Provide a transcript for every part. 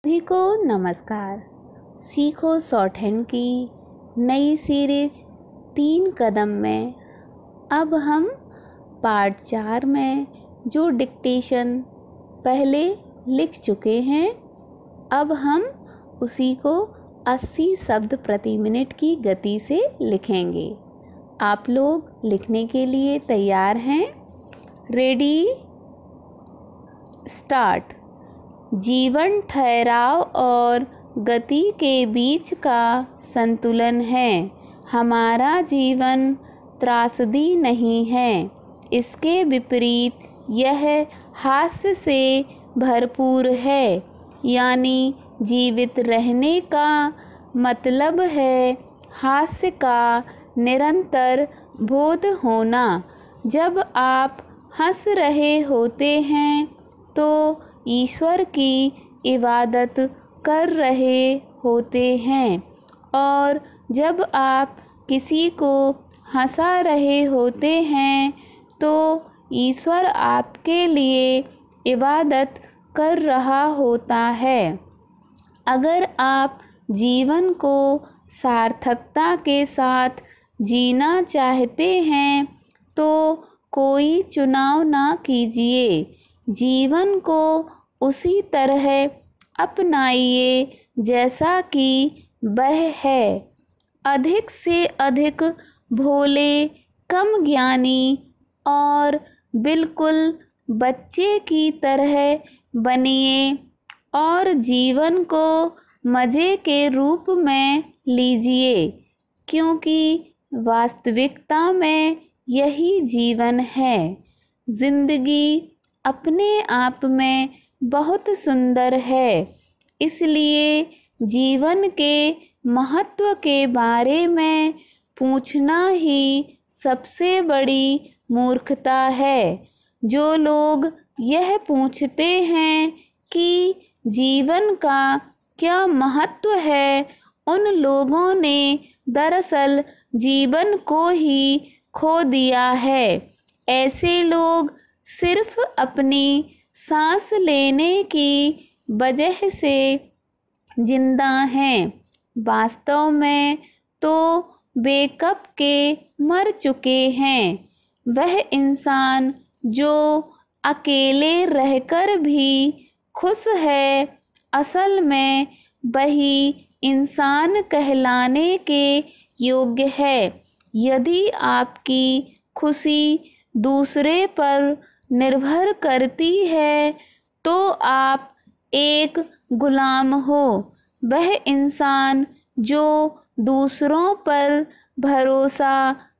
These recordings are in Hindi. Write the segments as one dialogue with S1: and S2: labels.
S1: सभी को नमस्कार। सीखो शॉर्टहैंड की नई सीरीज 3 कदम में अब हम पार्ट 4 में जो डिक्टेशन पहले लिख चुके हैं, अब हम उसी को 80 शब्द प्रति मिनट की गति से लिखेंगे। आप लोग लिखने के लिए तैयार हैं? Ready, start. जीवन ठहराव और गति के बीच का संतुलन है। हमारा जीवन त्रासदी नहीं है, इसके विपरीत यह हास्य से भरपूर है। यानी जीवित रहने का मतलब है हास्य का निरंतर बोध होना। जब आप हंस रहे होते हैं तो ईश्वर की इबादत कर रहे होते हैं, और जब आप किसी को हंसा रहे होते हैं तो ईश्वर आपके लिए इबादत कर रहा होता है। अगर आप जीवन को सार्थकता के साथ जीना चाहते हैं तो कोई चुनाव ना कीजिए। जीवन को उसी तरह अपनाइए जैसा कि वह है। अधिक से अधिक भोले, कम ज्ञानी और बिल्कुल बच्चे की तरह बनिए और जीवन को मज़े के रूप में लीजिए, क्योंकि वास्तविकता में यही जीवन है। जिंदगी अपने आप में बहुत सुंदर है, इसलिए जीवन के महत्व के बारे में पूछना ही सबसे बड़ी मूर्खता है। जो लोग यह पूछते हैं कि जीवन का क्या महत्व है, उन लोगों ने दरअसल जीवन को ही खो दिया है। ऐसे लोग सिर्फ अपनी सांस लेने की वजह से जिंदा हैं, वास्तव में तो बेकब के मर चुके हैं। वह इंसान जो अकेले रहकर भी खुश है, असल में वही इंसान कहलाने के योग्य है। यदि आपकी खुशी दूसरे पर निर्भर करती है तो आप एक गुलाम हो। वह इंसान जो दूसरों पर भरोसा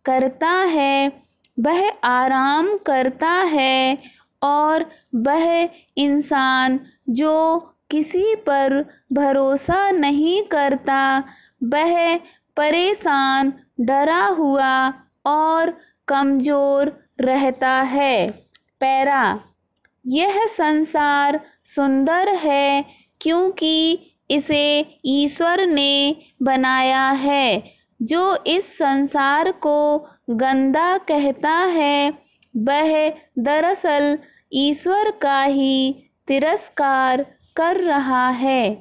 S1: करता है वह आराम करता है, और वह इंसान जो किसी पर भरोसा नहीं करता वह परेशान, डरा हुआ और कमज़ोर रहता है। पैरा, यह संसार सुंदर है क्योंकि इसे ईश्वर ने बनाया है। जो इस संसार को गंदा कहता है वह दरअसल ईश्वर का ही तिरस्कार कर रहा है।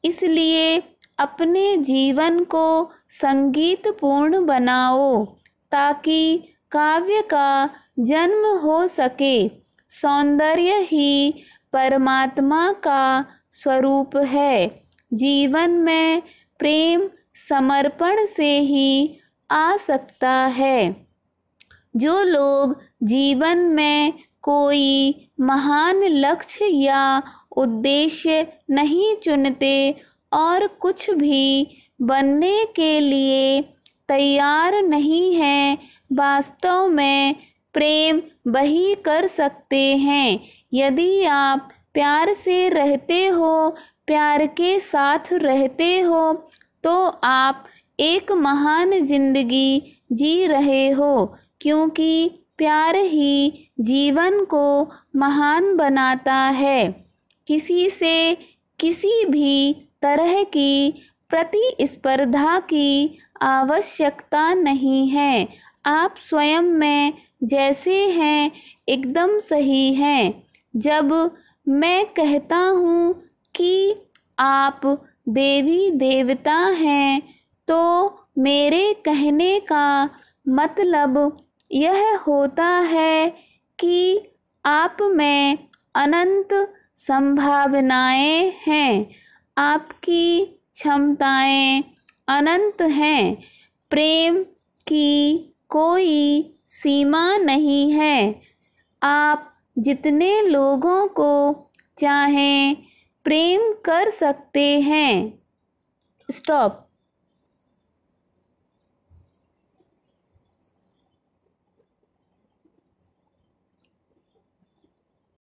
S1: इसलिए अपने जीवन को संगीतपूर्ण बनाओ ताकि काव्य का जन्म हो सके। सौंदर्य ही परमात्मा का स्वरूप है। जीवन में प्रेम समर्पण से ही आ सकता है। जो लोग जीवन में कोई महान लक्ष्य या उद्देश्य नहीं चुनते और कुछ भी बनने के लिए तैयार नहीं हैं, वास्तव में प्रेम वही कर सकते हैं। यदि आप प्यार से रहते हो, प्यार के साथ रहते हो, तो आप एक महान जिंदगी जी रहे हो, क्योंकि प्यार ही जीवन को महान बनाता है। किसी से किसी भी तरह की प्रतिस्पर्धा की आवश्यकता नहीं है। आप स्वयं में जैसे हैं एकदम सही हैं। जब मैं कहता हूँ कि आप देवी देवता हैं, तो मेरे कहने का मतलब यह होता है कि आप में अनंत संभावनाएं हैं, आपकी क्षमताएं अनंत हैं। प्रेम की कोई सीमा नहीं है। आप जितने लोगों को चाहें प्रेम कर सकते हैं। स्टॉप।